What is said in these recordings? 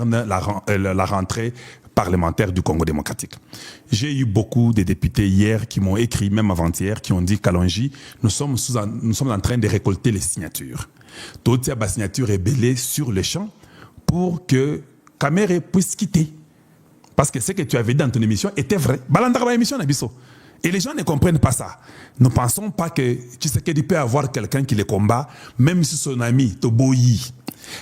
la rentrée parlementaire du Congo démocratique. J'ai eu beaucoup de députés hier qui m'ont écrit, même avant-hier, qui ont dit qu'Kalonji, nous sommes en train de récolter les signatures. Toutes ces signatures ébellées sur le champ pour que Kamere puisse quitter. Parce que ce que tu avais dit dans ton émission était vrai. Balandara émission Nabiso. Et les gens ne comprennent pas ça. Ne pensons pas que Tshisekedi peut avoir quelqu'un qui les combat, même si son ami Toboyi,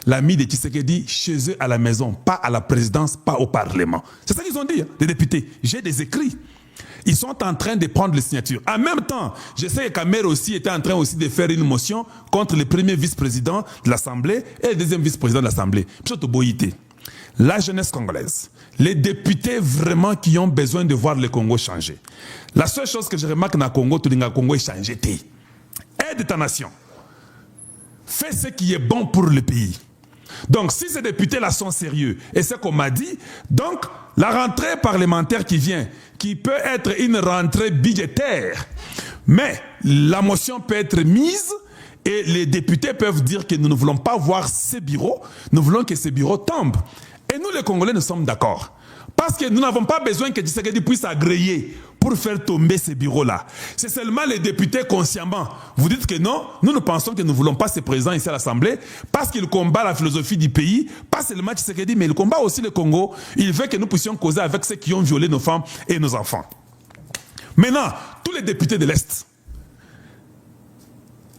l'ami de Tshisekedi, chez eux à la maison, pas à la présidence, pas au Parlement. C'est ça qu'ils ont dit, hein, les députés. J'ai des écrits. Ils sont en train de prendre les signatures. En même temps, je sais que Kamer aussi était en train aussi de faire une motion contre le premier vice-président de l'Assemblée et le deuxième vice-président de l'Assemblée. La jeunesse congolaise, les députés vraiment qui ont besoin de voir le Congo changer. La seule chose que je remarque dans le Congo, tout le Congo est changé. Aide ta nation. Fais ce qui est bon pour le pays. Donc, si ces députés-là sont sérieux, et c'est qu'on m'a dit, donc, la rentrée parlementaire qui vient, qui peut être une rentrée budgétaire, mais la motion peut être mise et les députés peuvent dire que nous ne voulons pas voir ces bureaux, nous voulons que ces bureaux tombent. Et nous, les Congolais, nous sommes d'accord. Parce que nous n'avons pas besoin que Tshisekedi puisse agréer pour faire tomber ces bureaux-là. C'est seulement les députés consciemment. Vous dites que non, nous pensons que nous ne voulons pas ces présidents ici à l'Assemblée parce qu'ils combattent la philosophie du pays, pas seulement Tshisekedi, mais ils combattent aussi le Congo. Il veut que nous puissions causer avec ceux qui ont violé nos femmes et nos enfants. Maintenant, tous les députés de l'Est,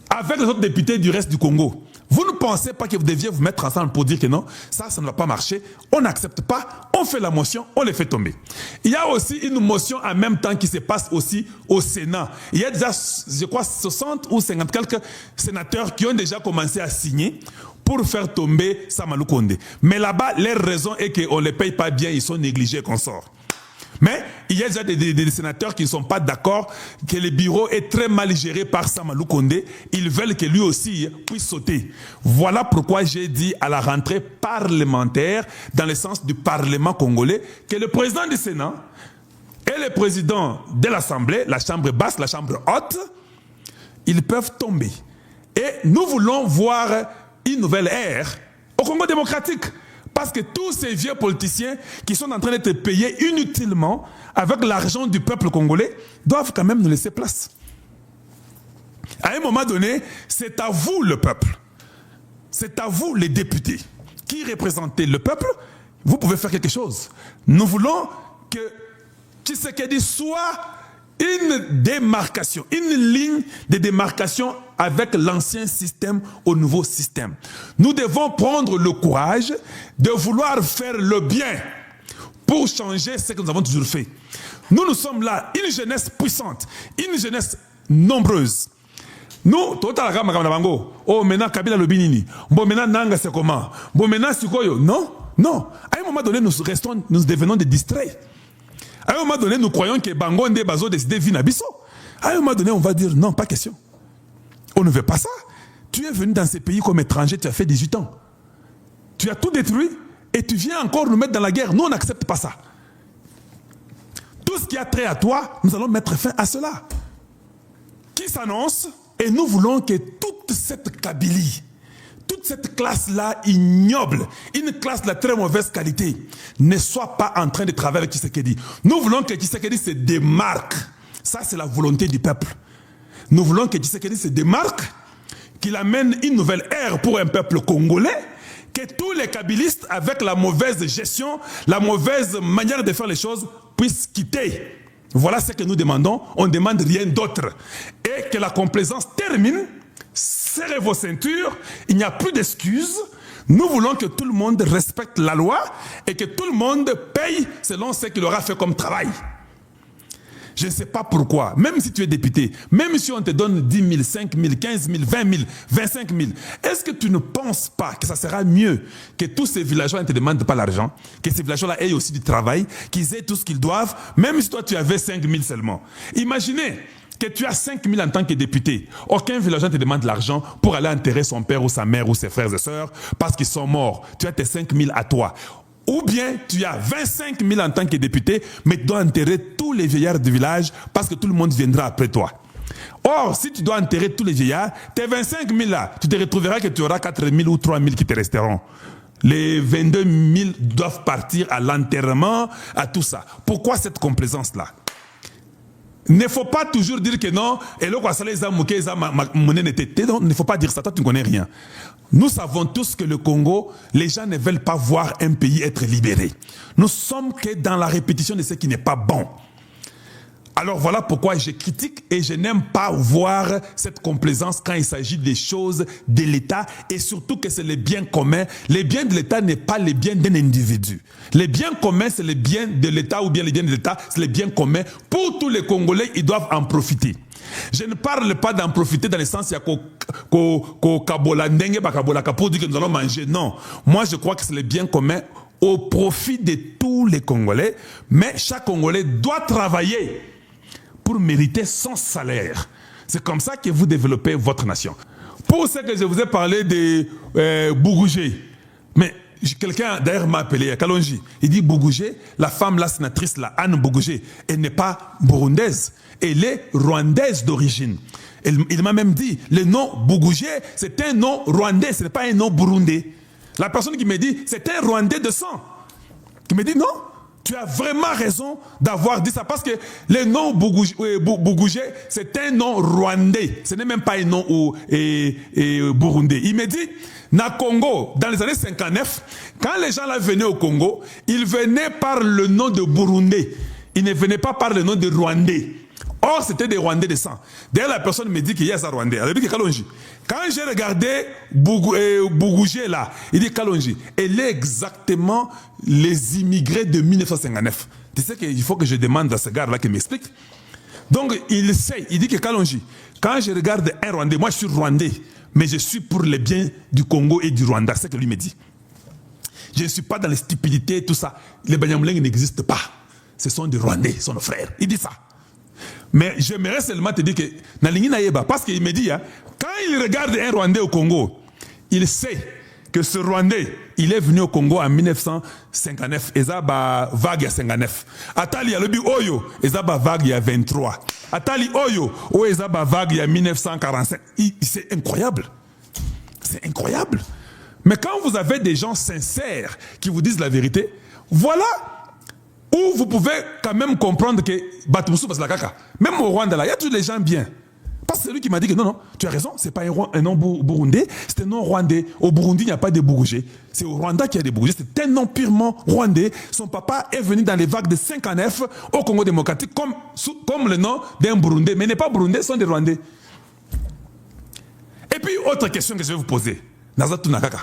avec les autres députés du reste du Congo, vous ne pensez pas que vous deviez vous mettre ensemble pour dire que non, ça ne va pas marcher, on n'accepte pas, on fait la motion, on les fait tomber. Il y a aussi une motion en même temps qui se passe aussi au Sénat. Il y a déjà, je crois, 60 ou 50 quelques sénateurs qui ont déjà commencé à signer pour faire tomber Samalou Kondé. Mais là-bas, leur raison est qu'on ne les paye pas bien, ils sont négligés qu'on sort. Mais il y a déjà des sénateurs qui ne sont pas d'accord que le bureau est très mal géré par Samalou Kondé. Ils veulent que lui aussi puisse sauter. Voilà pourquoi j'ai dit à la rentrée parlementaire, dans le sens du Parlement congolais, que le président du Sénat et le président de l'Assemblée, la chambre basse, la chambre haute, ils peuvent tomber. Et nous voulons voir une nouvelle ère au Congo démocratique. Parce que tous ces vieux politiciens qui sont en train d'être payés inutilement avec l'argent du peuple congolais doivent quand même nous laisser place. À un moment donné, c'est à vous le peuple. C'est à vous les députés qui représentez le peuple. Vous pouvez faire quelque chose. Nous voulons que Tshisekedi soit une démarcation, une ligne de démarcation avec l'ancien système au nouveau système. Nous devons prendre le courage de vouloir faire le bien pour changer ce que nous avons toujours fait. Nous sommes là, une jeunesse puissante, une jeunesse nombreuse. Nous, oh, maintenant Kabila le binini, bon maintenant Nanga c'est comment, bon maintenant Sikoyo, non, non. À un moment donné, nous devenons des distraits. À un moment donné, nous croyons que Bangonde Bazo décidé Vinabiso. À un moment donné, on va dire non, pas question. On ne veut pas ça. Tu es venu dans ces pays comme étranger, tu as fait 18 ans. Tu as tout détruit et tu viens encore nous mettre dans la guerre. Nous, on n'accepte pas ça. Tout ce qui a trait à toi, nous allons mettre fin à cela. Qui s'annonce? Et nous voulons que toute cette Kabylie, toute cette classe-là ignoble, une classe de la très mauvaise qualité, ne soit pas en train de travailler avec Tshisekedi. Nous voulons que Tshisekedi se démarque. Ça, c'est la volonté du peuple. Nous voulons que Tshisekedi se démarque, qu'il amène une nouvelle ère pour un peuple congolais, que tous les kabylistes, avec la mauvaise gestion, la mauvaise manière de faire les choses, puissent quitter. Voilà ce que nous demandons. On ne demande rien d'autre. Et que la complaisance termine. Serrez vos ceintures, il n'y a plus d'excuses. Nous voulons que tout le monde respecte la loi et que tout le monde paye selon ce qu'il aura fait comme travail. Je ne sais pas pourquoi, même si tu es député, même si on te donne 10 000, 5 000, 15 000, 20 000, 25 000, est-ce que tu ne penses pas que ça sera mieux que tous ces villageois ne te demandent pas l'argent, que ces villageois-là aient aussi du travail, qu'ils aient tout ce qu'ils doivent, même si toi tu avais 5 000 seulement. Imaginez que tu as 5 000 en tant que député. Aucun villageois ne te demande l'argent pour aller enterrer son père ou sa mère ou ses frères et sœurs parce qu'ils sont morts. Tu as tes 5 000 à toi. Ou bien tu as 25 000 en tant que député, mais tu dois enterrer tous les vieillards du village parce que tout le monde viendra après toi. Or, si tu dois enterrer tous les vieillards, tes 25 000 là, tu te retrouveras que tu auras 4 000 ou 3 000 qui te resteront. Les 22 000 doivent partir à l'enterrement, à tout ça. Pourquoi cette complaisance-là? Il ne faut pas toujours dire que non, il ne faut pas dire ça, toi tu ne connais rien. Nous savons tous que le Congo, les gens ne veulent pas voir un pays être libéré. Nous sommes que dans la répétition de ce qui n'est pas bon. Alors voilà pourquoi je critique et je n'aime pas voir cette complaisance quand il s'agit des choses de l'État et surtout que c'est les biens communs. Les biens de l'État n'est pas les biens d'un individu. Les biens communs, c'est les biens de l'État ou bien les biens de l'État, c'est les biens communs. Pour tous les Congolais, ils doivent en profiter. Je ne parle pas d'en profiter dans le sens où pour dire que nous allons manger. Non, moi je crois que c'est les biens communs au profit de tous les Congolais. Mais chaque Congolais doit travailler pour mériter son salaire. C'est comme ça que vous développez votre nation. Pour ce que je vous ai parlé de Bougougé, mais quelqu'un d'ailleurs m'a appelé à Kalonji, il dit Bougougé, la femme, la sénatrice, la Anne Bougougé, elle n'est pas burundaise, elle est rwandaise d'origine. Il m'a même dit, le nom Bougougé, c'est un nom rwandais, ce n'est pas un nom burundais. La personne qui me dit, c'est un rwandais de sang, qui me dit non. Tu as vraiment raison d'avoir dit ça parce que le nom Bougougé, c'est un nom rwandais. Ce n'est même pas un nom burundais. Il me dit, na Congo, dans les années 59, quand les gens là venaient au Congo, ils venaient par le nom de Burundais. Ils ne venaient pas par le nom de Rwandais. Or, c'était des Rwandais de sang. D'ailleurs, la personne me dit qu'il y a ça Rwandais. Elle dit que Kalonji. Quand j'ai regardé Bougougé là, il dit Kalonji. Elle est exactement les immigrés de 1959. Tu sais qu'il faut que je demande à ce gars-là qu'il m'explique. Donc, il sait, il dit que Kalonji, quand je regarde un Rwandais, moi je suis Rwandais, mais je suis pour les biens du Congo et du Rwanda. C'est ce que lui me dit. Je ne suis pas dans les stupidités, tout ça. Les Banyamulenge n'existent pas. Ce sont des Rwandais, ce sont nos frères. Il dit ça. Mais j'aimerais seulement te dire que parce qu'il me dit, hein, quand il regarde un Rwandais au Congo, il sait que ce Rwandais, il est venu au Congo en 1959, et ça vague à 59. Atali a le but Oyo, et ça vague à 23. Atali Oyo, et ça vague à 1945. C'est incroyable. C'est incroyable. Mais quand vous avez des gens sincères qui vous disent la vérité, voilà où vous pouvez quand même comprendre que Batumsu passe la caca. Même au Rwanda, là, il y a tous les gens bien. Parce que c'est lui qui m'a dit que non, non, tu as raison, c'est pas un nom burundais, c'est un nom rwandais. Au Burundi, il n'y a pas de Bougougé. C'est au Rwanda qu'il y a des Bougougé. C'est un nom purement rwandais. Son papa est venu dans les vagues de 59 au Congo démocratique comme le nom d'un Burundais. Mais il n'est pas Burundais, ce sont des Rwandais. Et puis, autre question que je vais vous poser. Nazatou Nakaka.